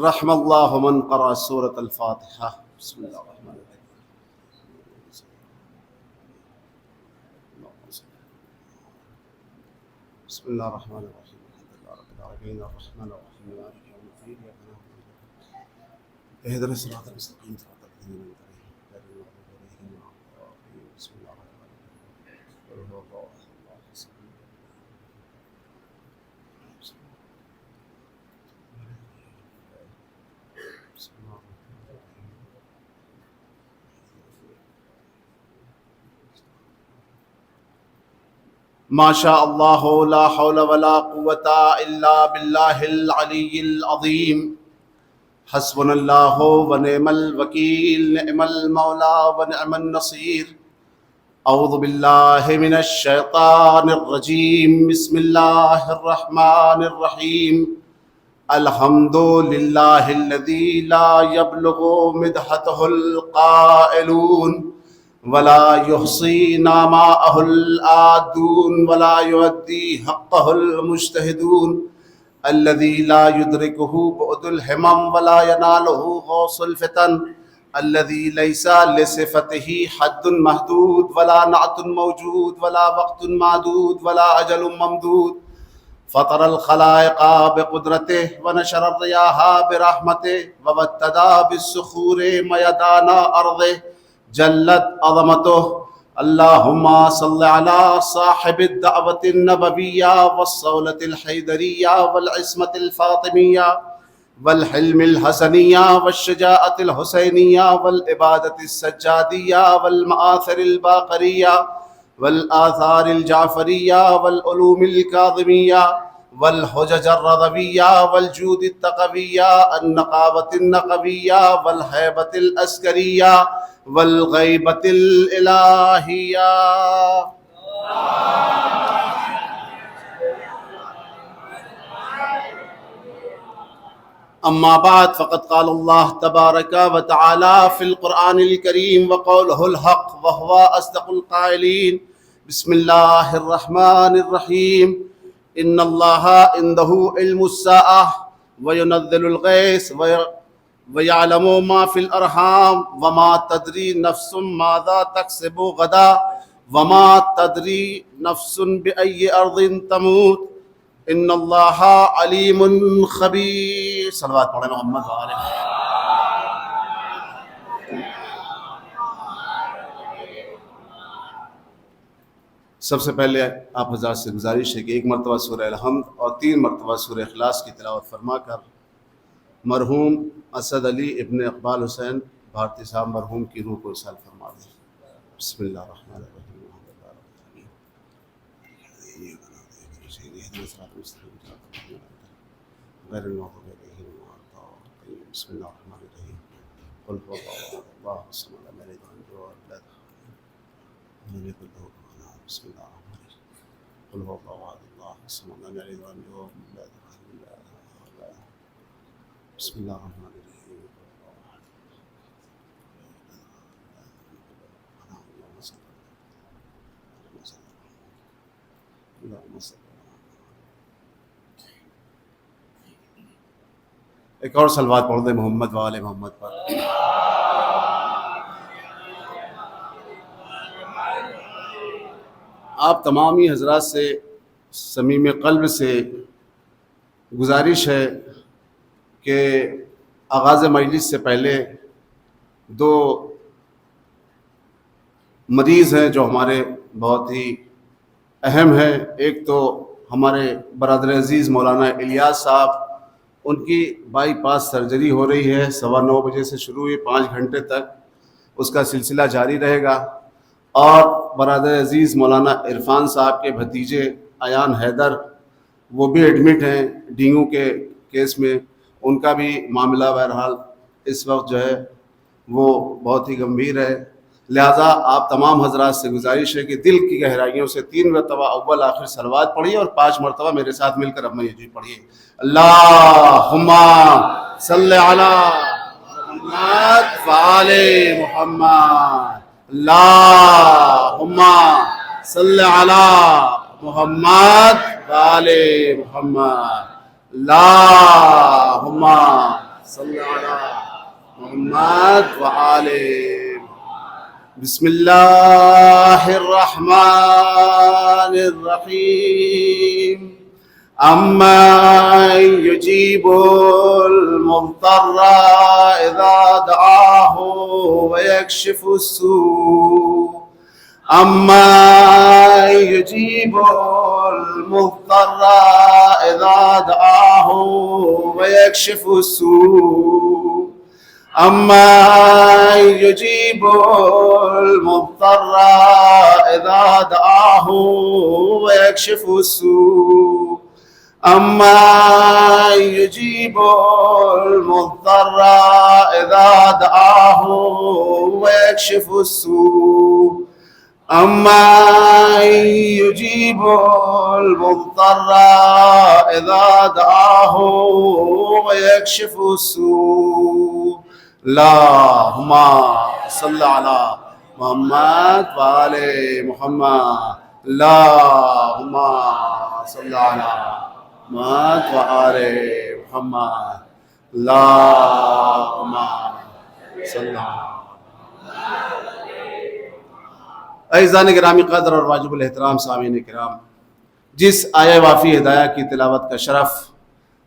رحم اللہ من قرأ سورة الفاتحہ. بسم اللہ الرحمن الرحیم. بسم اللہ الرحمن الرحیم. الحمد للہ رب العالمین الرحمن الرحیم مالک یوم الدین اهدنا الصراط المستقیم صراط الذین انعمت علیہم غیر المغضوب علیہم ولا الضالین. بسم اللہ الرحمن الرحیم. قل هو الله احد الله الصمد. ما شاء اللہ لا حول ولا قوة الا باللہ العلی العظیم. حسبنا اللہ ونعم الوکیل نعم المولا ونعم النصیر. اعوذ باللہ من الشیطان الرجیم. بسم اللہ الرحمن الرحیم. الحمد للہ الذی لا یبلغ مدحتہ القائلون ولا يحصي نعماءه العادون ولا يؤدي حقه المجتهدون الذي لا يدركه بعد الهمم ولا يناله غوص الفتن الذي ليس لصفته حد محدود ولا نعت موجود ولا وقت معدود ولا أجل ممدود. فطر الخلائق بقدرته ونشر الرياح برحمته وابتدى بالصخور ميدان أرضه جلت عظمته. اللهم صل على صاحب الدعوة النبوية والصولة الحيدرية والعصمة الفاطمية والحلم الحسنية والشجاعة الحسينية والعبادة السجادية والمآثر الباقرية والآثار الجعفرية والعلوم الكاظمية والحجج الرضوية والجود التقوية النقاوة النقوية والهيبة العسكرية والغیبت الالہیہ. اما بعد فقد قال اللہ تبارک و تعالی فی القرآن الکریم وقولہ الحق وہو اصدق القائلین. بسم اللہ الرحمن الرحیم. ان اللہ عنده علم الساعة وینزل الغیث وَيَعْلَمُ مَا فِي الْأَرْحَامِ وَمَا تَدْرِي نَفْسٌ مَاذَا تَكْسِبُ غَدًا وَمَا تَدْرِي نَفْسٌ بِأَيِّ أَرْضٍ تَمُوتُ إِنَّ اللَّهَ عَلِيمٌ خَبِيرٌ. صلوات پڑھیں محمد وآلہ. سب سے پہلے آپ حضرات سے گزارش ہے کہ ایک مرتبہ سورہ الحمد اور 3 مرتبہ سورہ اخلاص کی تلاوت فرما کر مرحوم اسد علی ابن اقبال حسین بھارتی صاحب مرحوم کی روح کو وصال فرما دیں. بسم اللہ الرحمن الرحیم. بسم اللہ الرحمن الرحیم. قل هو الله الصمد لم يلد ولم يولد ولم يكن له كفوا احد. بسم الله الرحمن الرحیم. قل هو الله الصمد لم يلد ولم يولد بسم اللہ الرحمن الرحیم. ایک اور صلوات پڑھ دیں محمد وآل محمد پر. آپ تمامی حضرات سے صمیم قلب سے گزارش ہے کہ آغاز مجلس سے پہلے 2 مریض ہیں جو ہمارے بہت ہی اہم ہیں. ایک تو ہمارے برادر عزیز مولانا الیاس صاحب، ان کی بائی پاس سرجری ہو رہی ہے. 9:15 بجے سے شروع ہوئی، 5 گھنٹے تک اس کا سلسلہ جاری رہے گا. اور برادر عزیز مولانا عرفان صاحب کے بھتیجے ایان حیدر، وہ بھی ایڈمٹ ہیں ڈینگو کے کیس میں. ان کا بھی معاملہ بہرحال اس وقت جو ہے وہ بہت ہی گمبھیر ہے. لہٰذا آپ تمام حضرات سے گزارش ہے کہ دل کی گہرائیوں سے 3 مرتبہ اول آخر صلوات پڑھیے اور 5 مرتبہ میرے ساتھ مل کر اب میں یہ پڑھیے. اللہم صلی علی محمد وآل محمد. اللہم صلی علی محمد وآل محمد. اللہم صلی علی محمد وآل بسم اللہ الرحمن الرحیم أَمَّن يُجِيبُ الْمُضْطَرَّ إِذَا دَعَاهُ وَيَكْشِفُ السُّوءَ أَمَّن يُجِيبُ الْمُضْطَرَّ إِذَا دَعَاهُ وَيَكْشِفُ السُّوءَ أَمَّن يُجِيبُ الْمُضْطَرَّ إِذَا دَعَاهُ وَيَكْشِفُ السُّوءَ أَمَّن يُجِيبُ الْمُضْطَرَّ إِذَا دَعَاهُ وَيَكْشِفُ السُّوءَ أَمَّن يُجِيبُ الْمُضْطَرَّ إِذَا دَعَاهُ وَيَكْشِفُ السُّوءَ اللهم صل على محمد وآل محمد اللهم صل على محمد وآل محمد اللهم صل على عزیزان گرامی قدر اور واجب الاحترام سامعین کرام، جس آیہ وافی ہدایہ کی تلاوت کا شرف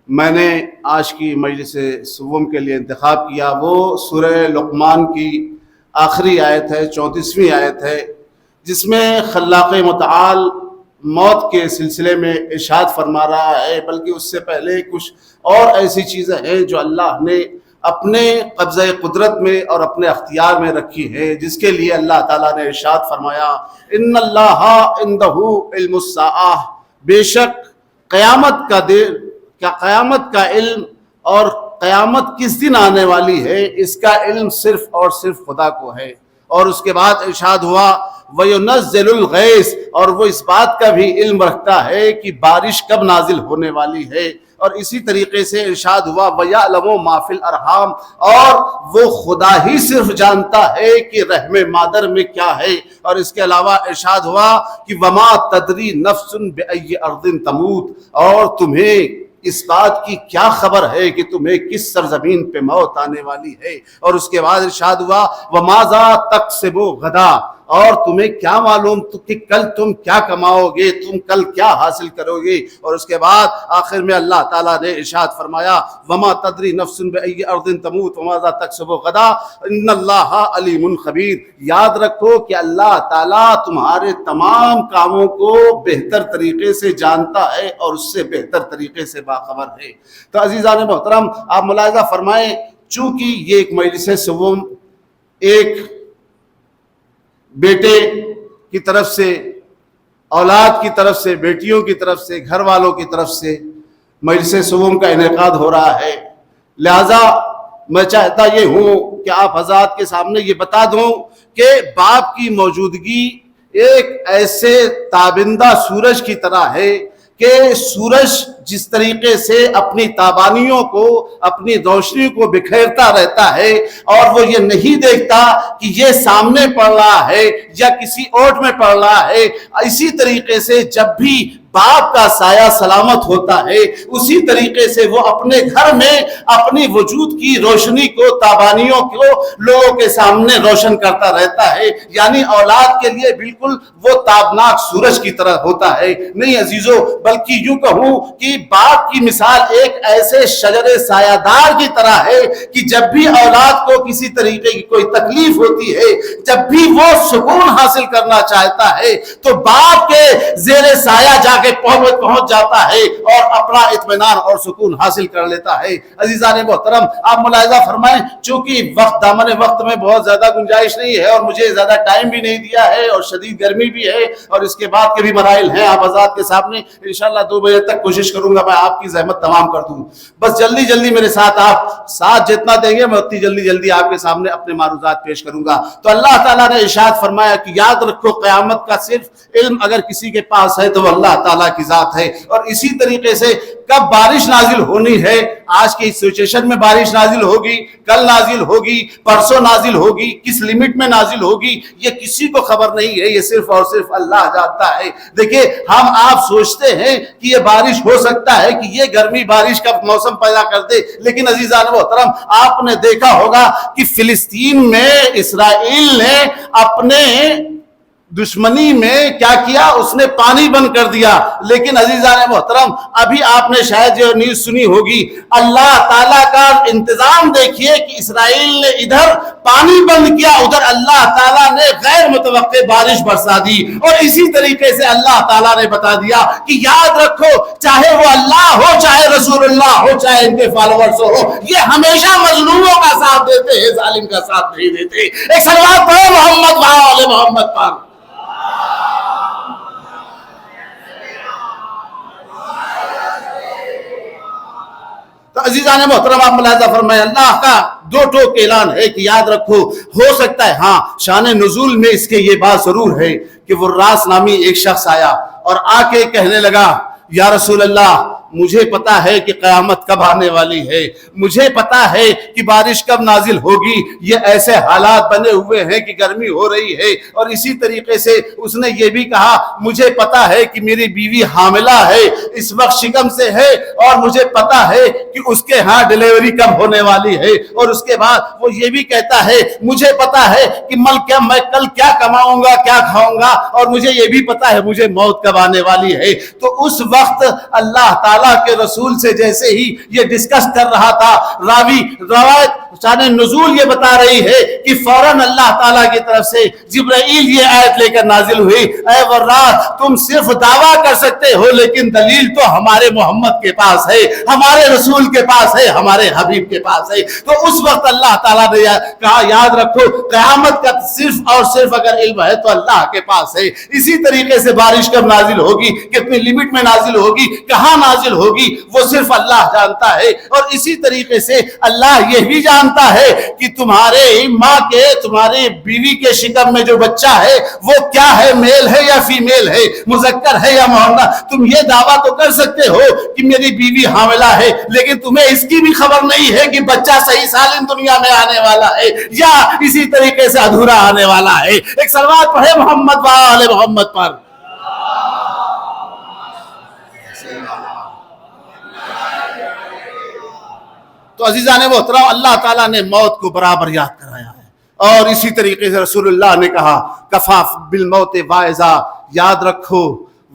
میں نے آج کی مجلس صوم کے لیے انتخاب کیا، وہ سورہ لقمان کی آخری آیت ہے، 34ویں آیت ہے، جس میں خلاق متعال موت کے سلسلے میں ارشاد فرما رہا ہے، بلکہ اس سے پہلے کچھ اور ایسی چیزیں ہیں جو اللہ نے اپنے قبضہ قدرت میں اور اپنے اختیار میں رکھی ہے، جس کے لیے اللہ تعالیٰ نے ارشاد فرمایا ان اللہ عنده علم الساعہ، بے شک قیامت کا علم اور قیامت کس دن آنے والی ہے اس کا علم صرف اور صرف خدا کو ہے۔ اور اس کے بعد ارشاد ہوا وَيُنَزِّلُ الْغَيْثَ، اور وہ اس بات کا بھی علم رکھتا ہے کہ بارش کب نازل ہونے والی ہے۔ اور اسی طریقے سے ارشاد ہوا وَيَعْلَمُ مَا فِي الْأَرْحَامِ، اور وہ خدا ہی صرف جانتا ہے کہ رحم مادر میں کیا ہے۔ اور اس کے علاوہ ارشاد ہوا کہ وَمَا تَدْرِي نَفْسٌ بِأَيِّ أَرْضٍ تَمُوتُ، اور تمہیں اس بات کی کیا خبر ہے کہ تمہیں کس سرزمین پہ موت آنے والی ہے۔ اور اس کے بعد ارشاد ہوا وَمَاذَا تَكْسِبُ غَدًا، اور تمہیں کیا معلوم کہ کل تم کیا کماؤ گے، تم کل کیا حاصل کرو گے۔ اور اس کے بعد آخر میں اللہ تعالیٰ نے ارشاد فرمایا وَمَا تَدْرِي نَفْسٌ بِأَيِّ أَرْضٍ تَمُوتُ وَمَاذَا تَكْسِبُ غَدًا إِنَّ اللَّهَ عَلِيمٌ خَبِيرٌ، یاد رکھو کہ اللہ تعالیٰ تمہارے تمام کاموں کو بہتر طریقے سے جانتا ہے اور اس سے بہتر طریقے سے باخبر ہے۔ تو عزیزان محترم، آپ ملاحظہ فرمائیں، چونکہ یہ ایک مجلس صوم ایک بیٹے کی طرف سے، اولاد کی طرف سے، بیٹیوں کی طرف سے، گھر والوں کی طرف سے مجلس صوم کا انعقاد ہو رہا ہے، لہذا میں چاہتا یہ ہوں کہ آپ حضرات کے سامنے یہ بتا دوں کہ باپ کی موجودگی ایک ایسے تابندہ سورج کی طرح ہے کہ سورج جس طریقے سے اپنی تابانیوں کو، اپنی روشنی کو بکھیرتا رہتا ہے اور وہ یہ نہیں دیکھتا کہ یہ سامنے پڑ رہا ہے یا کسی اوٹ میں پڑ رہا ہے، اسی طریقے سے جب بھی باپ کا سایہ سلامت ہوتا ہے اسی طریقے سے وہ اپنے گھر میں اپنی وجود کی روشنی کو، تابانیوں کو لوگوں کے سامنے روشن کرتا رہتا ہے، یعنی اولاد کے لیے بالکل وہ تابناک سورج کی طرح ہوتا ہے۔ نہیں عزیزو، بلکہ یوں کہوں کہ باپ کی مثال ایک ایسے شجر سایہ دار کی طرح ہے کہ جب بھی اولاد کو کسی طریقے کی کوئی تکلیف ہوتی ہے، جب بھی وہ سکون حاصل کرنا چاہتا ہے تو باپ کے زیر سایہ جا کے پہنچ جاتا ہے اور اپنا اطمینان اور سکون حاصل کر لیتا ہے۔ عزیزان محترم، آپ ملاحظہ فرمائیں، چونکہ دامن وقت میں بہت زیادہ گنجائش نہیں ہے اور مجھے زیادہ ٹائم بھی نہیں دیا ہے اور شدید گرمی بھی ہے اور اس کے بعد کے بھی مسائل ہیں آپ حضرات کے سامنے، انشاءاللہ 2 بجے تک کوشش کروں گا میں آپ کی زحمت تمام کر دوں۔ بس جلدی جلدی میرے ساتھ آپ ساتھ جتنا دیں گے میں اتنی جلدی جلدی آپ کے سامنے اپنے معروضات پیش کروں گا۔ تو اللہ تعالیٰ نے ارشاد فرمایا کہ یاد رکھو قیامت کا صرف علم اگر کسی کے پاس ہے تو وہ اللہ تعالیٰ کی ذات ہے۔ اور اسی طریقے سے کب بارش نازل ہونی ہے، آج کی سچویشن میں بارش نازل ہوگی، کل نازل ہوگی، پرسوں نازل ہوگی، کس لیمٹ میں نازل ہوگی، یہ کسی کو خبر نہیں ہے، یہ صرف اور صرف اللہ جانتا ہے۔ دیکھیں، ہم آپ سوچتے ہیں کہ یہ بارش ہو سکتا ہے کہ یہ گرمی بارش کا موسم پیدا کر دے، لیکن عزیزان محترم آپ نے دیکھا ہوگا کہ فلسطین میں اسرائیل نے اپنے دشمنی میں کیا کیا، اس نے پانی بند کر دیا. لیکن عزیزان محترم ابھی آپ نے شاید یہ نیوز سنی ہوگی، اللہ تعالیٰ کا انتظام دیکھیے کہ اسرائیل نے ادھر پانی بند کیا، ادھر اللہ تعالیٰ نے غیر متوقع بارش برسا دی. اور اسی طریقے سے اللہ تعالیٰ نے بتا دیا کہ یاد رکھو چاہے وہ اللہ ہو، چاہے رسول اللہ ہو، چاہے ان کے فالوورز ہو، یہ ہمیشہ مظلوموں کا ساتھ دیتے ہیں، ظالم کا ساتھ نہیں دیتے. ایک صلوات پڑھو محمد وآل محمد پر. تو عزیزان محترم آپ ملاحظہ فرمائے اللہ کا دو ٹوک اعلان ہے کہ یاد رکھو. ہو سکتا ہے ہاں شان نزول میں اس کے یہ بات ضرور ہے کہ وہ راس نامی ایک شخص آیا اور آ کے کہنے لگا یا رسول اللہ مجھے پتا ہے کہ قیامت کب آنے والی ہے، مجھے پتا ہے کہ بارش کب نازل ہوگی، یہ ایسے حالات بنے ہوئے ہیں کہ گرمی ہو رہی ہے. اور اسی طریقے سے اس نے یہ بھی کہا مجھے پتا ہے کہ میری بیوی حاملہ ہے، اس وقت شکم سے ہے، اور مجھے پتا ہے کہ اس کے ہاں ڈیلیوری کب ہونے والی ہے. اور اس کے بعد وہ یہ بھی کہتا ہے مجھے پتا ہے کہ میں کل کیا کماؤں گا، کیا کھاؤں گا، اور مجھے یہ بھی پتا ہے مجھے موت کب آنے والی ہے. تو اس وقت اللہ تعالیٰ کے رسول سے جیسے ہی یہ ڈسکس کر رہا تھا، روایت شان نزول یہ بتا رہی ہے کہ فوراً اللہ تعالیٰ کی طرف سے جبرائیل یہ آیت لے کر نازل ہوئی، اے ورات تم صرف دعویٰ کر سکتے ہو لیکن دلیل تو ہمارے محمد کے پاس ہے، ہمارے رسول کے پاس ہے، ہمارے حبیب کے پاس ہے. تو اس وقت اللہ تعالیٰ نے کہا یاد رکھو قیامت کا صرف اور صرف اگر علم ہے تو اللہ کے پاس ہے. اسی طریقے سے بارش کب نازل ہوگی، کتنی لمٹ میں نازل ہوگی، کہاں نازل ہوگی، وہ صرف اللہ جانتا ہے. اور اسی طریقے سے اللہ یہ بھی جانتا ہے کہ تمہارے ماں کے، تمہاری بیوی کے شکم میں جو بچہ ہے وہ کیا ہے، میل ہے یا فیمیل ہے، مذکر ہے یا مؤنث. تم یہ دعویٰ تو کر سکتے ہو کہ میری بیوی حاملہ ہے، لیکن تمہیں اس کی بھی خبر نہیں ہے کہ بچہ صحیح سالم دنیا میں آنے والا ہے یا اسی طریقے سے ادھورا آنے والا ہے. ایک صلوات پڑھے محمد وآل محمد پر. تو عزیزان محترم اللہ تعالیٰ نے موت کو برابر یاد کرایا ہے. اور اسی طریقے سے رسول اللہ نے کہا کفاف بالموت واعظا، یاد رکھو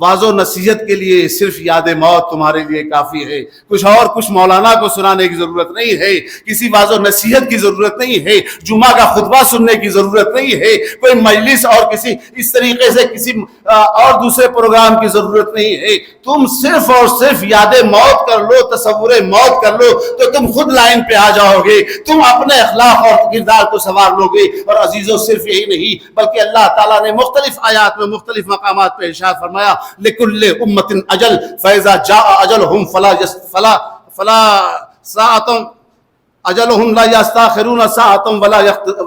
واضح و نصیحت کے لیے صرف یاد موت تمہارے لیے کافی ہے. کچھ مولانا کو سنانے کی ضرورت نہیں ہے، کسی واضح و نصیحت کی ضرورت نہیں ہے، جمعہ کا خطبہ سننے کی ضرورت نہیں ہے، کوئی مجلس اور کسی اس طریقے سے کسی اور دوسرے پروگرام کی ضرورت نہیں ہے. تم صرف اور صرف یاد موت کر لو، تصور موت کر لو تو تم خود لائن پہ آ جاؤ گے، تم اپنے اخلاق اور کردار کو سنوار لو گے. اور عزیزوں صرف یہی نہیں بلکہ اللہ تعالیٰ نے مختلف آیات میں مختلف مقامات پہ ارشاد فرمایا لِكُلِّ أُمَّةٍ أَجَلٌ فَإِذَا جَاءَ أَجَلُهُمْ فَلَا سَاعَةٌ اجلہم لا یستاخرون ساعۃ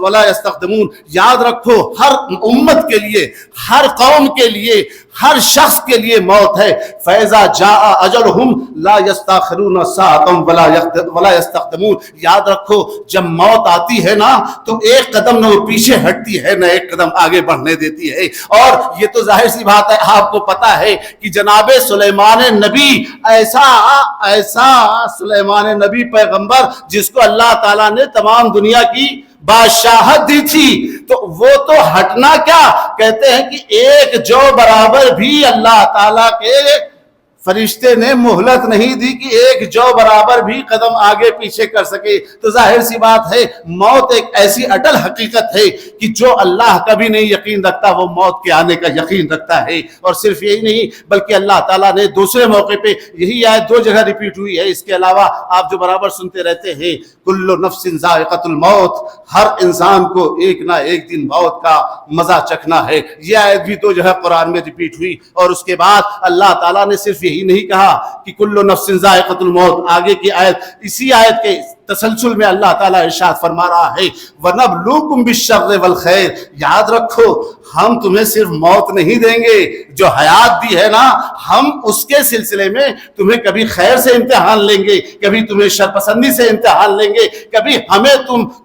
ولا یستقدمون. یاد رکھو ہر امت کے لیے، ہر قوم کے لیے، ہر شخص کے لیے موت ہے. فَإِذَا جَاءَ أَجَلُهُمْ لَا يَسْتَأْخِرُونَ سَاعَةً وَلَا يَسْتَقْدِمُونَ. یاد رکھو جب موت آتی ہے نا تو ایک قدم نہ وہ پیچھے ہٹتی ہے نہ ایک قدم آگے بڑھنے دیتی ہے. اور یہ تو ظاہر سی بات ہے، آپ کو پتا ہے کہ جناب سلیمان نبی ایسا سلیمان نبی پیغمبر جس کو اللہ تعالیٰ نے تمام دنیا کی بادشاہت دی تھی، تو وہ تو ہٹنا کیا، کہتے ہیں کہ ایک جو برابر بھی اللہ تعالیٰ کے فرشتے نے مہلت نہیں دی کہ ایک جو برابر بھی قدم آگے پیچھے کر سکے. تو ظاہر سی بات ہے موت ایک ایسی اٹل حقیقت ہے کہ جو اللہ کا بھی نہیں یقین رکھتا وہ موت کے آنے کا یقین رکھتا ہے. اور صرف یہی نہیں بلکہ اللہ تعالیٰ نے دوسرے موقع پہ یہی آیت 2 جگہ ریپیٹ ہوئی ہے. اس کے علاوہ آپ جو برابر سنتے رہتے ہیں کل نفس ذائقۃ الموت، ہر انسان کو ایک نہ ایک دن موت کا مزہ چکھنا ہے. یہ آیت بھی 2 جگہ قرآن میں ریپیٹ ہوئی. اور اس کے بعد اللہ تعالیٰ نے صرف یہی نہیں کہا کہ کل نفس ذائقۃ الموت، آگے کی آیت اسی آیت کے تسلسل میں اللہ تعالیٰ ارشاد فرما رہا ہے وَنَبْلُوكُمْ بِالشَّرِّ وَالْخَيْرِ. یاد رکھو ہم تمہیں صرف موت نہیں دیں گے، جو حیات دی ہے نا ہم اس کے سلسلے میں تمہیں کبھی خیر سے امتحان لیں گے، کبھی تمہیں شرپسندی سے امتحان لیں گے، کبھی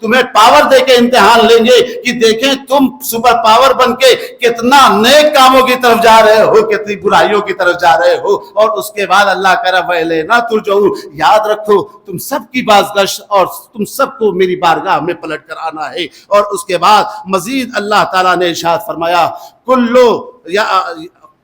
تمہیں پاور دے کے امتحان لیں گے کہ دیکھیں تم سپر پاور بن کے کتنا نیک کاموں کی طرف جا رہے ہو، کتنی برائیوں کی طرف جا رہے ہو. اور اس کے بعد اللہ کہہ رہا وَإِلَيْنَا تُرْجَعُونَ. یاد رکھو تم سب کی بازگشت اور تم سب کو میری بارگاہ میں پلٹ کر آنا ہے. اور اس کے بعد مزید اللہ تعالیٰ نے ارشاد فرمایا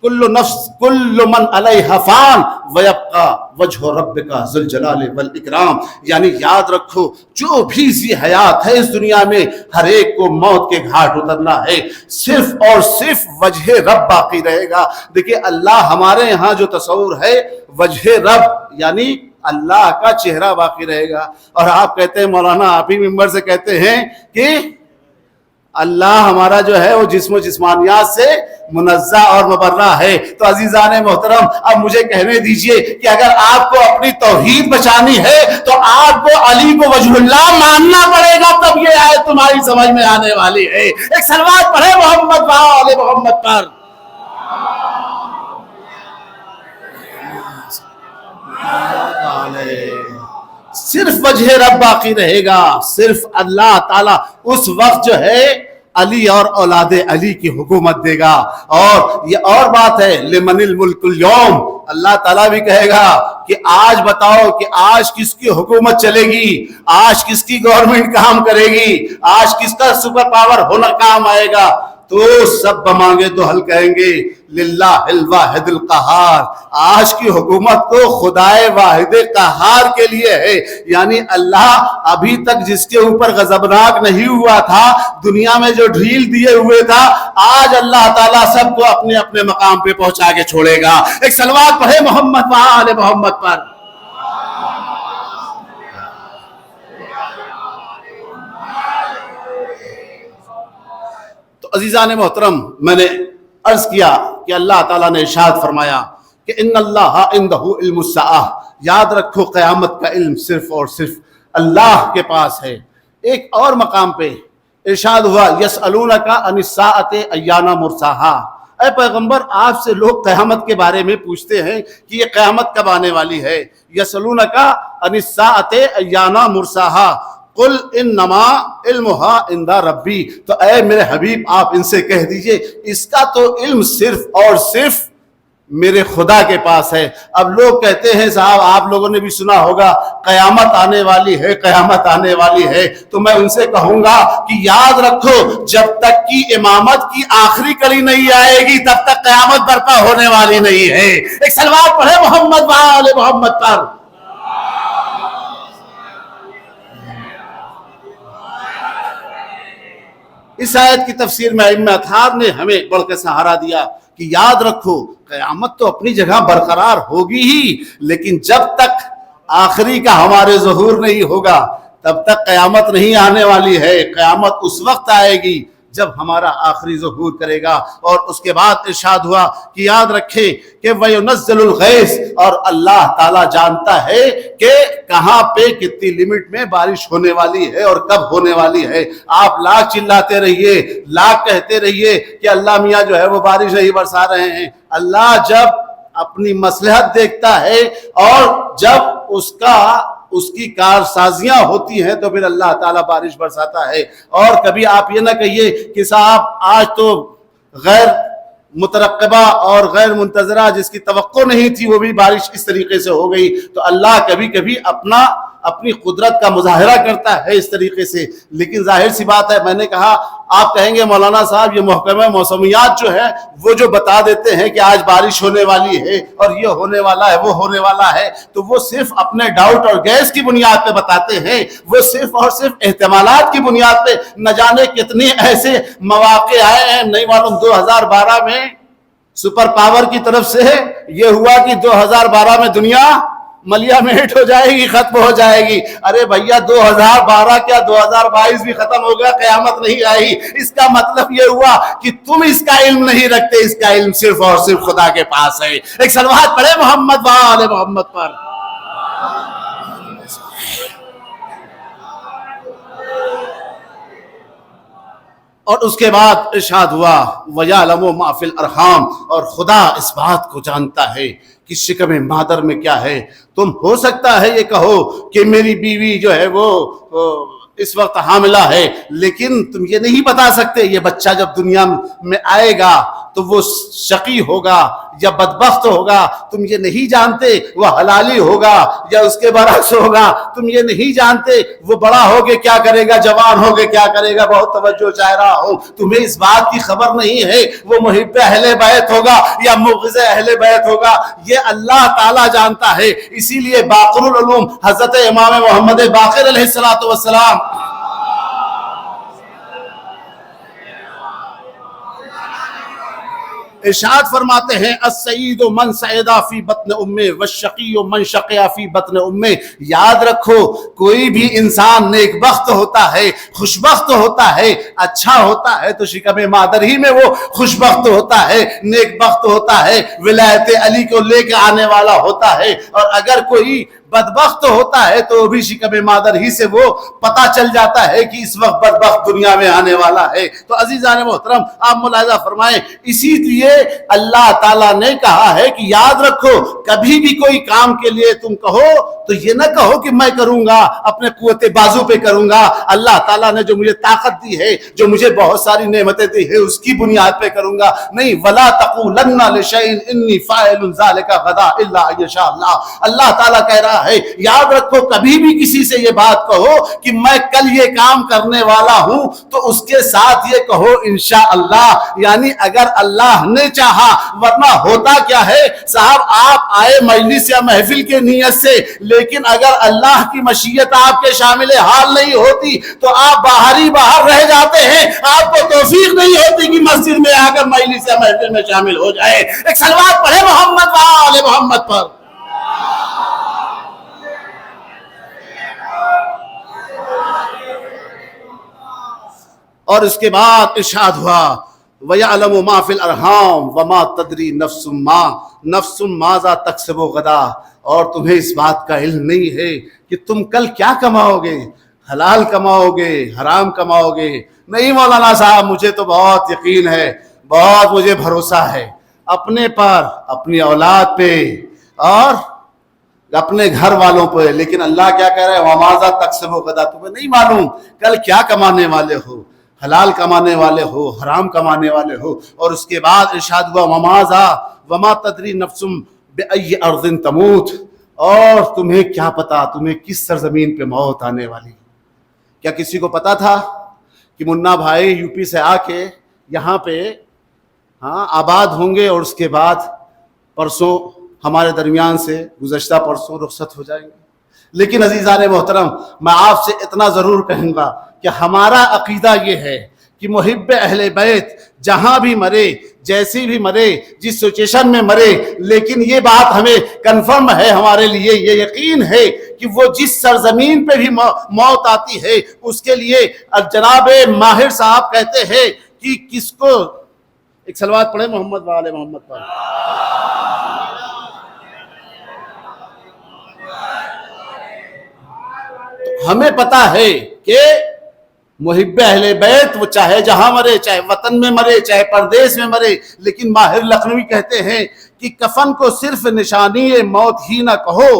کل نفس کل من علیہا فان ویبقى وجہ ربک ذو الجلال والاکرام. یعنی یاد رکھو جو بھی ذی حیات ہے اس دنیا میں ہر ایک کو موت کے گھاٹ اترنا ہے, صرف اور صرف وجہ رب باقی رہے گا. دیکھیے اللہ ہمارے ہاں جو تصور ہے وجہ رب یعنی اللہ کا چہرہ باقی رہے گا. اور آپ کہتے ہیں مولانا آپ ہی ممبر سے کہتے ہیں کہ اللہ ہمارا جو ہے وہ جسم و جسمانیات سے منزہ اور مبرہ ہے. تو عزیزان محترم اب مجھے کہنے دیجئے کہ اگر آپ کو اپنی توحید بچانی ہے تو آپ کو علی کو وجہ اللہ ماننا پڑے گا, تب یہ آیت تمہاری سمجھ میں آنے والی ہے. ایک صلوات پڑھے محمد وآل محمد پر. صرف وجہ رب باقی رہے گا, صرف اللہ تعالیٰ اس وقت جو ہے علی اور اولاد علی کی حکومت دے گا. اور یہ اور بات ہے لمن الملک اليوم, اللہ تعالیٰ بھی کہے گا کہ آج بتاؤ کہ آج کس کی حکومت چلے گی, آج کس کی گورنمنٹ کام کرے گی, آج کس کا سپر پاور ہونا کام آئے گا. تو سب بمانگے تو حل کہیں گے للہ الواحد القہار. آج کی حکومت تو خدائے واحد قہار کے لیے ہے. یعنی اللہ ابھی تک جس کے اوپر غضبناک نہیں ہوا تھا, دنیا میں جو ڈھیل دیے ہوئے تھا, آج اللہ تعالیٰ سب کو اپنے اپنے مقام پہ پہنچا کے چھوڑے گا. ایک صلوات پڑھے محمد وآل محمد پر. عزیزان محترم میں نے عرض کیا کہ اللہ تعالیٰ نے ارشاد فرمایا کہ ان اللہ عندہ علم الساعہ, یاد رکھو قیامت کا علم صرف اور صرف اللہ کے پاس ہے. ایک اور مقام پہ ارشاد ہوا یسألونک عن الساعۃ ایان مرساہا, اے پیغمبر آپ سے لوگ قیامت کے بارے میں پوچھتے ہیں کہ یہ قیامت کب آنے والی ہے. یسألونک عن الساعۃ ایان مرساہا قل انما علمها عند ربی, تو اے میرے حبیب آپ ان سے کہہ دیجئے اس کا تو علم صرف اور صرف میرے خدا کے پاس ہے. اب لوگ کہتے ہیں صاحب آپ لوگوں نے بھی سنا ہوگا قیامت آنے والی ہے, قیامت آنے والی ہے. تو میں ان سے کہوں گا کہ یاد رکھو جب تک کی امامت کی آخری کڑی نہیں آئے گی تب تک قیامت برپا ہونے والی نہیں ہے. ایک صلوات پڑھے محمد وآل محمد پر. اس آیت کی تفسیر میں ائمہ اطہار نے ہمیں بڑھ کے سہارا دیا کہ یاد رکھو قیامت تو اپنی جگہ برقرار ہوگی ہی, لیکن جب تک آخری کا ہمارے ظہور نہیں ہوگا تب تک قیامت نہیں آنے والی ہے. قیامت اس وقت آئے گی جب ہمارا آخری ظہور کرے گا. اور اس کے بعد ارشاد ہوا کہ یاد رکھیں کہ وَيُنَزِّلُ الْغَيْثَ, اور اللہ تعالیٰ جانتا ہے کہ کہاں پہ کتنی لمٹ میں بارش ہونے والی ہے اور کب ہونے والی ہے. آپ لاکھ چلاتے رہیے, لاکھ کہتے رہیے کہ اللہ میاں جو ہے وہ بارش نہیں برسا رہے ہیں. اللہ جب اپنی مصلحت دیکھتا ہے اور جب اس کی کارسازیاں ہوتی ہیں تو پھر اللہ تعالیٰ بارش برساتا ہے. اور کبھی آپ یہ نہ کہیے کہ صاحب آج تو غیر مترقبہ اور غیر منتظرہ جس کی توقع نہیں تھی وہ بھی بارش اس طریقے سے ہو گئی. تو اللہ کبھی کبھی اپنی قدرت کا مظاہرہ کرتا ہے اس طریقے سے. لیکن ظاہر سی بات ہے, میں نے کہا آپ کہیں گے مولانا صاحب یہ محکمہ موسمیات جو ہے وہ جو بتا دیتے ہیں کہ آج بارش ہونے والی ہے اور یہ ہونے والا ہے وہ ہونے والا ہے, تو وہ صرف اپنے ڈاؤٹ اور گیس کی بنیاد پہ بتاتے ہیں. وہ صرف اور صرف احتمالات کی بنیاد پہ نہ جانے کتنے ایسے مواقع آئے ہیں. نہیں معلوم 2012 میں سپر پاور کی طرف سے یہ ہوا کہ 2012 میں دنیا ملیا میٹ ہو جائے گی, ختم ہو جائے گی. ارے بھیا 2012 کیا 2022 بھی ختم ہو گیا, قیامت نہیں آئی. اس کا مطلب یہ ہوا کہ تم اس کا علم نہیں رکھتے, اس کا علم صرف اور صرف خدا کے پاس ہے. ایک صلوات پڑھے محمد وآل محمد پر. اور اس کے بعد ارشاد ہوا وَيَعْلَمُ مَا فِي الْأَرْحَامِ, اور خدا اس بات کو جانتا ہے کہ شکم مادر میں کیا ہے. تم ہو سکتا ہے یہ کہو کہ میری بیوی جو ہے وہ اس وقت حاملہ ہے, لیکن تم یہ نہیں بتا سکتے یہ بچہ جب دنیا میں آئے گا تو وہ شقی ہوگا یا بدبخت ہوگا، تم یہ نہیں جانتے وہ حلالی ہوگا یا اس کے برعکس ہوگا، تم یہ نہیں جانتے وہ بڑا ہوگے کیا کرے گا، جوان ہوگے کیا کرے گا۔ بہت توجہ چاہ رہا ہوں، تمہیں اس بات کی خبر نہیں ہے وہ محب اہل بیت ہوگا یا مبغض اہل بیت ہوگا، یہ اللہ تعالیٰ جانتا ہے۔ اسی لیے باقر العلوم حضرت امام محمد باقر علیہ السلام ارشاد فرماتے ہیں السعید من سعد فی بطن امہ والشقی من شقی فی بطن امہ۔ یاد رکھو کوئی بھی انسان نیک بخت ہوتا ہے، خوشبخت ہوتا ہے، اچھا ہوتا ہے تو شکم مادر ہی میں وہ خوشبخت ہوتا ہے، نیک بخت ہوتا ہے، ولایت علی کو لے کے آنے والا ہوتا ہے، اور اگر کوئی بدبخت ہوتا ہے تو بھی شکم مادر ہی سے وہ پتا چل جاتا ہے کہ اس وقت بدبخت دنیا میں آنے والا ہے۔ تو عزیزان محترم آپ ملاحظہ فرمائیں، اسی لیے اللہ تعالیٰ نے کہا ہے کہ یاد رکھو کبھی بھی کوئی کام کے لیے تم کہو تو یہ نہ کہو کہ میں کروں گا، اپنے قوت بازو پہ کروں گا، اللہ تعالیٰ نے جو مجھے طاقت دی ہے، جو مجھے بہت ساری نعمتیں دی ہے اس کی بنیاد پہ کروں گا، نہیں۔ وَلَا تَقُولَنَّ لِشَيْءٍ إِنِّي فَاعِلٌ ذَلِكَ غَدًا إِلَّا أَن يَشَاءَ اللَّهُ۔ اللہ تعالیٰ کہہ رہا ہے یاد رکھو کبھی بھی کسی سے یہ بات کہو کہ میں کل یہ کام کرنے والا ہوں تو اس کے ساتھ یہ کہو انشاءاللہ، یعنی اگر اللہ نے چاہا، ورنہ ہوتا کیا ہے صاحب آپ آئے مجلس یا محفل کے نیت سے، لیکن اگر اللہ کی مشیت آپ کے شامل حال نہیں ہوتی تو آپ باہر ہی باہر رہ جاتے ہیں، آپ کو توفیق نہیں ہوتی کہ مسجد میں آ کر مجلس یا محفل میں شامل ہو جائے۔ ایک صلوات پڑھے محمد و آل محمد پر۔ اور اس کے بعد ارشاد ہوا وَيَعْلَمُ مَا فِي الْأَرْحَامِ وَمَا تَدْرِي نَفْسٌ مَاذَا تَكْسِبُ غَدًا۔ اور تمہیں اس بات کا علم نہیں ہے کہ تم کل کیا کماؤ گے، حلال کماؤ گے، حرام کماؤ گے۔ نہیں مولانا صاحب مجھے تو بہت یقین ہے، بہت مجھے بھروسہ ہے اپنے پر، اپنی اولاد پہ اور اپنے گھر والوں پہ، لیکن اللہ کیا کہہ رہا ہے وَمَاذَا تَكْسِبُ غَدًا۔ تمہیں نہیں معلوم کل کیا کمانے والے ہو، حلال کمانے والے ہو، حرام کمانے والے ہو۔ اور اس کے بعد ارشاد ہوا وَمَا تَدْرِي نَفْسٌ بِأَيِّ أَرْضٍ تَمُوتُ۔ اور تمہیں کیا پتا تمہیں کس سرزمین پہ موت آنے والی۔ کیا کسی کو پتا تھا کہ منا بھائی یو پی سے آ کے یہاں پہ آباد ہوں گے اور اس کے بعد پرسوں ہمارے درمیان سے گزشتہ پرسوں رخصت ہو جائیں گے؟ لیکن عزیزان محترم میں آپ سے اتنا ضرور کہوں گا کہ ہمارا عقیدہ یہ ہے کہ محب اہل بیت جہاں بھی مرے، جیسی بھی مرے، جس سچویشن میں مرے، لیکن یہ بات ہمیں کنفرم ہے، ہمارے لیے یہ یقین ہے کہ وہ جس سرزمین پہ بھی موت آتی ہے اس کے لیے جناب ماہر صاحب کہتے ہیں کہ کس کو، ایک صلوات پڑھے محمد و آل محمد پر۔ ہمیں پتا ہے کہ محب اہل بیت وہ چاہے جہاں مرے، چاہے وطن میں مرے، چاہے پردیس میں مرے، لیکن ماہر لکھنوی کہتے ہیں کہ کفن کو صرف نشانی موت ہی نہ کہو،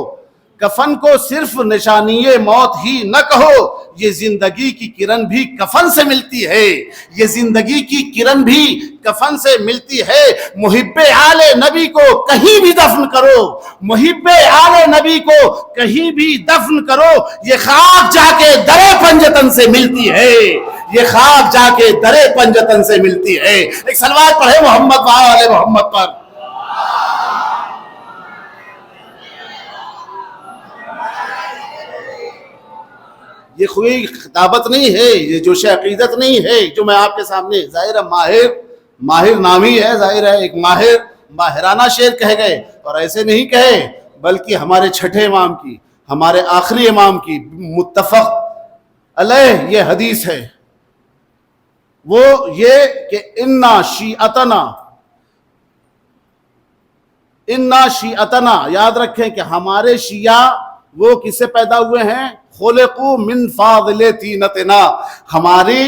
کفن کو صرف نشانی موت ہی نہ کہو، یہ زندگی کی کرن بھی کفن سے ملتی ہے، یہ زندگی کی کرن بھی کفن سے ملتی ہے۔ محب آل نبی کو کہیں بھی دفن کرو، محب آل نبی کو کہیں بھی دفن کرو، یہ خاک جا کے درے پنجتن سے ملتی ہے، یہ خاک جا کے درے پنجتن سے ملتی ہے۔ ایک صلوات پڑھے محمد و آل محمد پر۔ یہ کوئی خطابت نہیں ہے، یہ جوش عقیدت نہیں ہے جو میں آپ کے سامنے، ظاہر ہے ماہر نامی ہے، ظاہر ہے ایک ماہرانہ شعر کہہ گئے، اور ایسے نہیں کہے بلکہ ہمارے چھٹے امام کی، ہمارے آخری امام کی متفق علیہ یہ حدیث ہے، وہ یہ کہ انا شیعتنا، یاد رکھیں کہ ہمارے شیعہ وہ کس سے پیدا ہوئے ہیں؟ خلقوا من فاضل طینتنا، ہماری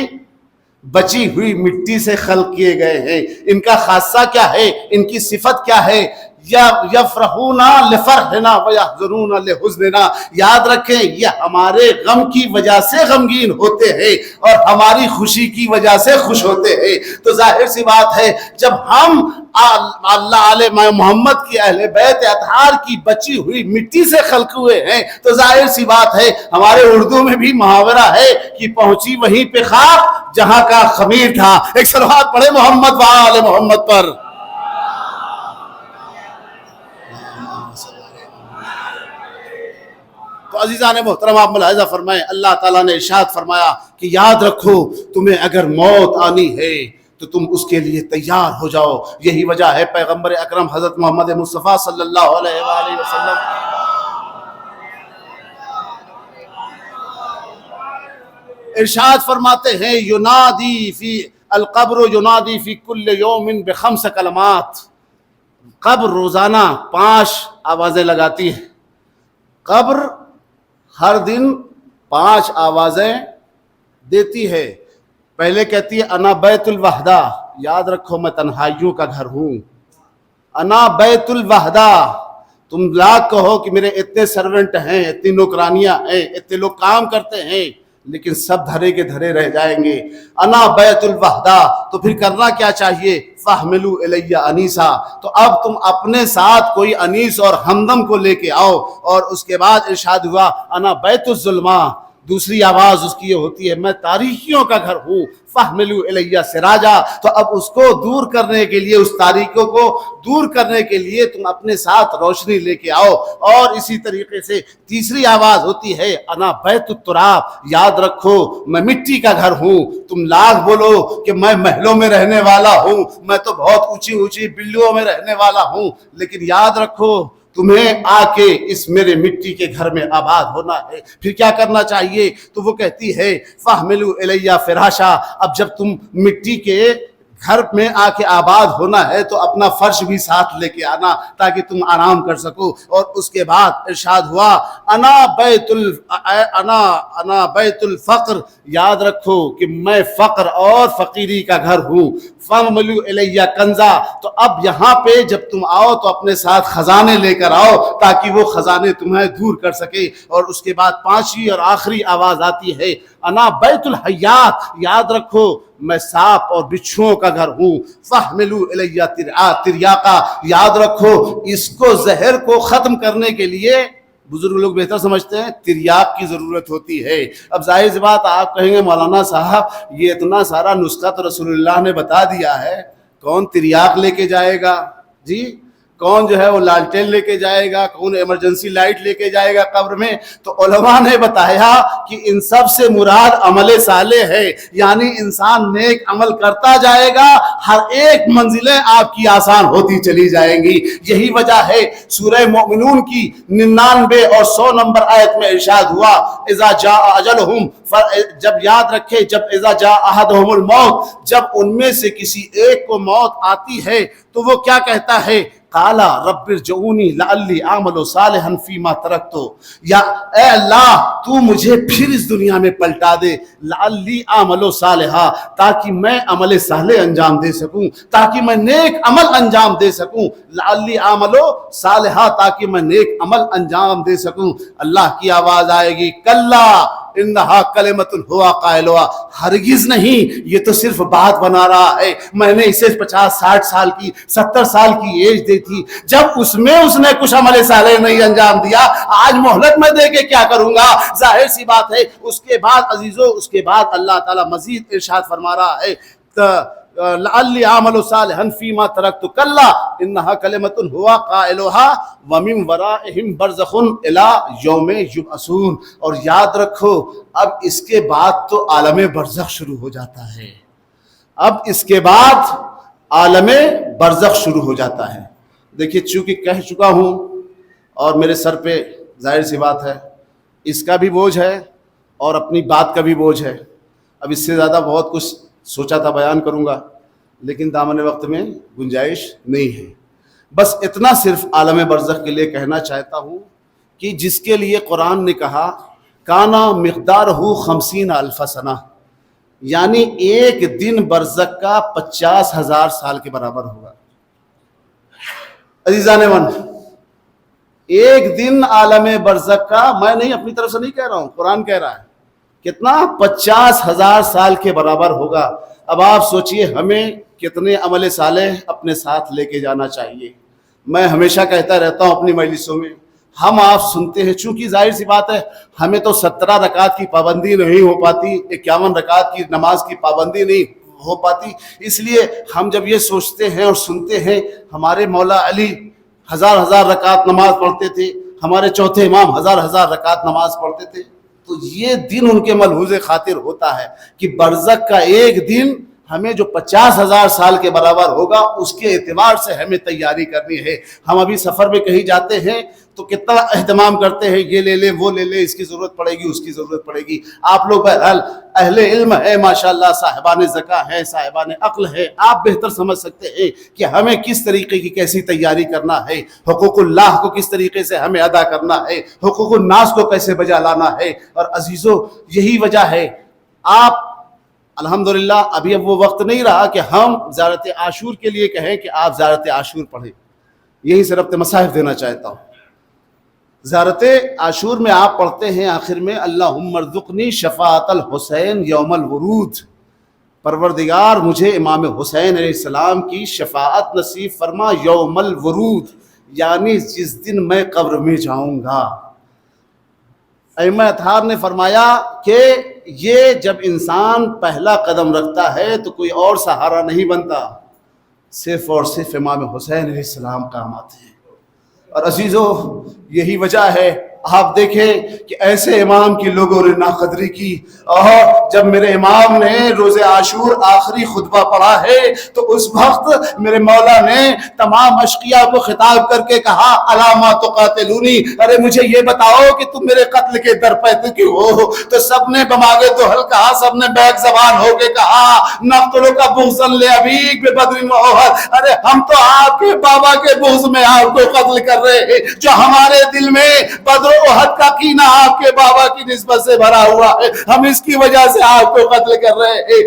بچی ہوئی مٹی سے خلق کیے گئے ہیں۔ ان کا خاصہ کیا ہے، ان کی صفت کیا ہے؟ یفرحون لفرحنا ویحزنون لحزننا، یاد رکھیں یہ ہمارے غم کی وجہ سے غمگین ہوتے ہیں اور ہماری خوشی کی وجہ سے خوش ہوتے ہیں۔ تو ظاہر سی بات ہے جب ہم اللہ علیہ محمد کی اہل بیت اطہار کی بچی ہوئی مٹی سے خلق ہوئے ہیں، تو ظاہر سی بات ہے ہمارے اردو میں بھی محاورہ ہے کہ پہنچی وہیں پہ خاک جہاں کا خمیر تھا۔ ایک صلوات پڑھے محمد و آل محمد پر۔ تو عزیزان محترم آپ ملاحظہ فرمائیں، اللہ تعالیٰ نے ارشاد فرمایا کہ یاد رکھو تمہیں اگر موت آنی ہے تو تم اس کے لیے تیار ہو جاؤ۔ یہی وجہ ہے پیغمبر اکرم حضرت محمد مصطفیٰ صلی اللہ علیہ وآلہ وسلم ارشاد فرماتے ہیں ینادی فی القبر ینادی فی کل یوم بخمس کلمات، قبر روزانہ 5 آوازیں لگاتی ہے۔ قبر ہر دن 5 آوازیں دیتی ہے۔ پہلے کہتی ہے انا بیت الوحدہ، یاد رکھو میں تنہائیوں کا گھر ہوں۔ انا بیت الوحدہ، تم لاکھ کہو کہ میرے اتنے سرونٹ ہیں، اتنی نوکرانیاں ہیں، اتنے لوگ کام کرتے ہیں، لیکن سب دھرے کے دھرے رہ جائیں گے۔ انا بیت الوحدہ، تو پھر کرنا کیا چاہیے؟ فاحملوا الی انیسا، تو اب تم اپنے ساتھ کوئی انیس اور ہمدم کو لے کے آؤ۔ اور اس کے بعد ارشاد ہوا انا بیت الظلمہ، دوسری آواز اس کی یہ ہوتی ہے میں تاریکیوں کا گھر ہوں۔ فاحملوا الی سراجا، تو اب اس کو دور کرنے کے لیے، اس تاریکیوں کو دور کرنے کے لیے تم اپنے ساتھ روشنی لے کے آؤ۔ اور اسی طریقے سے تیسری آواز ہوتی ہے انا بیت التراب، یاد رکھو میں مٹی کا گھر ہوں۔ تم لاکھ بولو کہ میں محلوں میں رہنے والا ہوں، میں تو بہت اونچی اونچی بلڈنگوں میں رہنے والا ہوں، لیکن یاد رکھو تمہیں آ کے اس میرے مٹی کے گھر میں آباد ہونا ہے۔ پھر کیا کرنا چاہیے؟ تو وہ کہتی ہے فاحملوا الی فراشا، اب جب تم مٹی کے گھر میں آ کے آباد ہونا ہے تو اپنا فرش بھی ساتھ لے کے آنا تاکہ تم آرام کر سکو۔ اور اس کے بعد ارشاد ہوا انا بیت الفقر، یاد رکھو کہ میں فقر اور فقیری کا گھر ہوں۔ فاحملوا الی کنزا، تو اب یہاں پہ جب تم آؤ تو اپنے ساتھ خزانے لے کر آؤ تاکہ وہ خزانے تمہیں دور کر سکے۔ اور اس کے بعد 5ویں اور آخری آواز آتی ہے انا بیت الحیات، یاد رکھو میں سانپ اور بچھوؤں کا گھر ہوں۔ فاحملوا الی تریاقا، یاد رکھو اس کو زہر کو ختم کرنے کے لیے بزرگ لوگ بہتر سمجھتے ہیں تریاق کی ضرورت ہوتی ہے۔ اب ظاہر سی بات آپ کہیں گے مولانا صاحب یہ اتنا سارا نسخہ تو رسول اللہ نے بتا دیا ہے، کون تریاق لے کے جائے گا؟ جی کون جو ہے وہ لالٹین لے کے جائے گا، کون ایمرجنسی لائٹ لے کے جائے گا قبر میں؟ تو علماء نے بتایا کہ ان سب سے مراد عمل صالح ہے، یعنی انسان نیک عمل کرتا جائے گا، ہر ایک منزلیں آپ کی آسان ہوتی چلی جائیں گی۔ یہی وجہ ہے سورہ مومنون کی 99 اور 100 نمبر آیت میں ارشاد ہوا اذا جاء اجلہم، جب یاد رکھے جب اذا جاء احدہم الموت، جب ان میں سے کسی ایک کو موت آتی ہے تو وہ کیا کہتا ہے؟ قالا رب ارجعونی لعلی اعمل صالحا فیما ترکت، یا اے اللہ تو مجھے پھر اس دنیا میں پلٹا دے، لعلی اعمل صالحا، تاکہ میں عمل صالح انجام دے سکوں، تاکہ میں نیک عمل انجام دے سکوں، لعلی اعمل صالحا، تاکہ میں نیک عمل انجام دے سکوں۔ اللہ کی آواز آئے گی کلا انہا کلمۃ ہوا قائلها، ہرگز نہیں، یہ تو صرف بات بنا رہا ہے، میں نے اسے 50-60 سال کی 70 سال کی ایج دی تھی، جب اس میں اس نے کچھ عمل صالح نہیں انجام دیا، آج مہلت میں دے کے کیا کروں گا؟ ظاہر سی بات ہے۔ اس کے بعد عزیزو، اس کے بعد اللہ تعالیٰ مزید ارشاد فرما رہا ہے لعلی اعمل صالحا فیما ترکت کلا انہا کلمۃ ہوا قائلها ومن ورائہم برزخ الی یوم یبعثون، اور یاد رکھو اب اس کے بعد تو عالم برزخ شروع ہو جاتا ہے، اب اس کے بعد عالم برزخ شروع ہو جاتا ہے۔ دیکھیے چونکہ کہہ چکا ہوں اور میرے سر پہ ظاہر سی بات ہے اس کا بھی بوجھ ہے اور اپنی بات کا بھی بوجھ ہے، اب اس سے زیادہ بہت کچھ سوچا تھا بیان کروں گا لیکن دامن وقت میں گنجائش نہیں ہے۔ بس اتنا صرف عالم برزخ کے لیے کہنا چاہتا ہوں کہ جس کے لیے قرآن نے کہا کانا مقدارہ 50,000 سنہ، یعنی ایک دن برزخ کا 50,000 سال کے برابر ہوگا۔ عزیزان من، ایک دن عالم برزخ کا، میں نہیں اپنی طرف سے نہیں کہہ رہا ہوں، قرآن کہہ رہا ہے، کتنا 50,000 سال کے برابر ہوگا۔ اب آپ سوچئے ہمیں کتنے عمل صالح اپنے ساتھ لے کے جانا چاہیے۔ میں ہمیشہ کہتا رہتا ہوں اپنی مجلسوں میں، ہم آپ سنتے ہیں، چونکہ ظاہر سی بات ہے ہمیں تو 17 رکعت کی پابندی نہیں ہو پاتی، 51 رکعت کی نماز کی پابندی نہیں ہو پاتی، اس لیے ہم جب یہ سوچتے ہیں اور سنتے ہیں ہمارے مولا علی 1000 رکعت نماز پڑھتے تھے، ہمارے چوتھے امام 1000 رکعت نماز پڑھتے تھے، تو یہ دن ان کے ملحوظ خاطر ہوتا ہے کہ برزخ کا ایک دن ہمیں جو 50,000 سال کے برابر ہوگا اس کے اعتبار سے ہمیں تیاری کرنی ہے۔ ہم ابھی سفر میں کہیں جاتے ہیں تو کتنا اہتمام کرتے ہیں، یہ لے لیں وہ لے لیں، اس کی ضرورت پڑے گی اس کی ضرورت پڑے گی۔ آپ لوگ بہرحال اہل علم ہے ماشاءاللہ، صاحبان زکا ہے، صاحبان عقل ہے، آپ بہتر سمجھ سکتے ہیں کہ ہمیں کس طریقے کی کیسی تیاری کرنا ہے، حقوق اللہ کو کس طریقے سے ہمیں ادا کرنا ہے، حقوق الناس کو کیسے بجا لانا ہے۔ اور عزیزو یہی وجہ ہے، آپ الحمدللہ ابھی اب وہ وقت نہیں رہا کہ ہم زیارت عاشور کے لیے کہیں کہ آپ زیارت عاشور پڑھیں، یہی سے ربط مصاحف دینا چاہتا ہوں۔ زیارت عاشور میں آپ پڑھتے ہیں آخر میں اللہم ارزقنی شفاعت الحسین یوم الورود، پروردگار مجھے امام حسین علیہ السلام کی شفاعت نصیب فرما یوم الورود، یعنی جس دن میں قبر میں جاؤں گا۔ ائمہ اطہار نے فرمایا کہ یہ جب انسان پہلا قدم رکھتا ہے تو کوئی اور سہارا نہیں بنتا، صرف اور صرف امام حسین علیہ السلام کام آتے ہیں۔ اور عزیزو یہی وجہ ہے، آپ دیکھیں کہ ایسے امام کی لوگوں نے ناقدری کی، اور جب میرے امام نے روز عاشور آخری خطبہ پڑھا ہے تو اس وقت میرے مولا نے تمام اشقیاء کو خطاب کر کے کہا الا تقاتلونی، ارے مجھے یہ بتاؤ کہ تم میرے قتل کے در پہ کیوں ہو؟ تو سب نے بماغے تو حل کہا، سب نے بیک زبان ہو کے کہا نقتلک بغضا لابیک ببدر واحد، ارے ہم تو آپ کے بابا کے بغض میں آپ کو قتل کر رہے ہیں، جو ہمارے دل میں بدر احد کا کینہ آپ کے بابا کی نسبت سے بھرا ہوا ہے، ہم اس کی وجہ سے آپ کو قتل کر رہے ہیں۔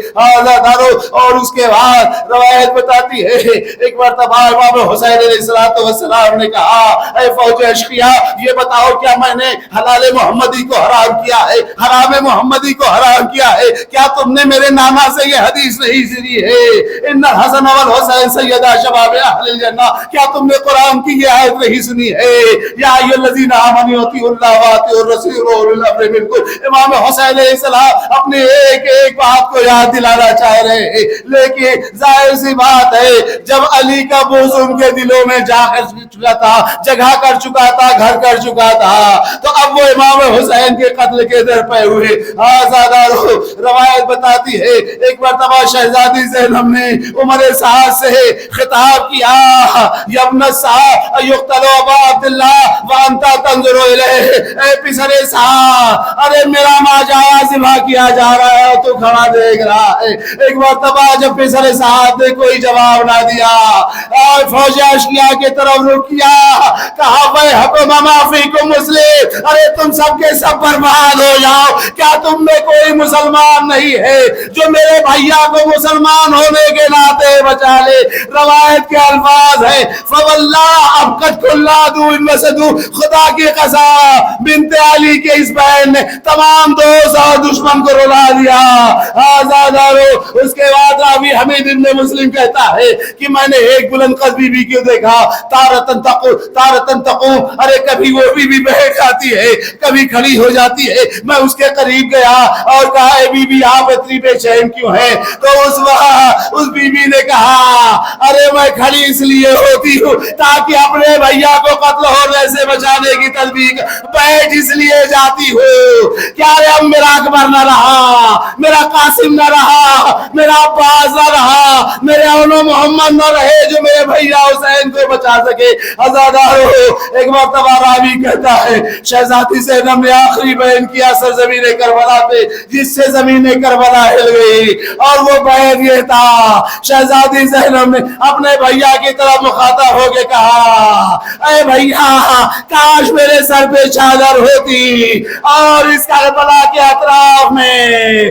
اور اس کے بعد روایت بتاتی ہے ایک مرتبہ امام حسین علیہ السلام نے کہا اے فوج اشقیاء، یہ بتاؤ کیا میں نے حلال محمدی کو حرام کیا ہے، حرام محمدی کو حرام کیا ہے؟ کیا تم نے میرے نانا سے یہ حدیث نہیں سنی ہے ان الحسن والحسین سیدا شباب اہل الجنہ؟ کیا تم نے قرآن کی یہ آیت نہیں سنی ہے یا ایھا الذین آمنوا اطیعوا اللہ واطیعوا الرسول واولی الامر منکم؟ امام حسین علیہ السلام اپنے ایک ایک بات کو یاد دلانا چاہ رہے ہیں، لیکن ظاہر سی بات ہے جب علی کا بغض ان کے دلوں میں جا کر چکا تھا، جگہ کر چکا تھا، گھر کر چکا تھا، تو اب وہ امام حسین کے قتل کے در پہ ہوئے۔ آزادارو روایت بتاتی ہے ایک مرتبہ شہزادی زینب نے عمر سعد سے خطاب کیا یا ابن سعد یقتل ابا عبداللہ وانت تنظر الیہ، اے پسر سعد، ارے میرا ماجایا ذبح کیا جا رہا ہے تو کھڑا دیکھ رہا ہے۔ ایک مرتبہ جب پسر سعد نے کوئی جواب نہ دیا اور فوج اشقیاء کے طرف رخ کیا، کہا ویحکم ما فیکم مسلم، ارے تم سب کے سب برباد ہو جاؤ، کیا تم میں کوئی مسلمان نہیں ہے جو میرے بھیا کو مسلمان ہونے کے ناطے بچا لے؟ روایت کے الفاظ ہے فواللہ ابقت کل عدو وسدو، خدا کی قسم بنت علی کے اس بہن نے تمام دوست اور دشمن کو رلا دیا۔ آزادارو اس کے بعد راوی حمید ابن مسلم کہتا ہے کہ میں نے ایک بلند قد بی کو دیکھا تارتن تقوم، ارے کبھی وہ بی بی بیٹھ جاتی ہے کبھی کھڑی ہو جاتی ہے۔ میں اس کے قریب گیا اور کہا اے بی بی آپ اتنی بے چین کیوں ہیں؟ تو اس وقت اس بی بی نے کہا ارے میں کھڑی اس لیے ہوتی ہوں تاکہ اپنے بھیا کو قتل ہونے سے بچانے کی تدبیر، بیٹھ اس لیے جاتی ہوں کیا رے اب میرا اکبر نہ رہا، میرا قاسم نہ رہا، میرا عباس نہ رہا، میرے اولو محمد نہ رہے جو میرے بھیا حسین کو بچا سکے۔ عزادارو ایک مرتبہ راوی کہتا ہے شہزادی زینب نے آخری بیان کیا سرزمین کربلا پہ جس سے زمین کربلا ہل گئی، اور وہ بیان یہ تھا شہزادی زینب نے اپنے بھیا کی طرف مخاطب ہو کے کہا اے بھیا کاش میرے سر پہ چادر ہوتی اور اس کربلا کے اطراف میں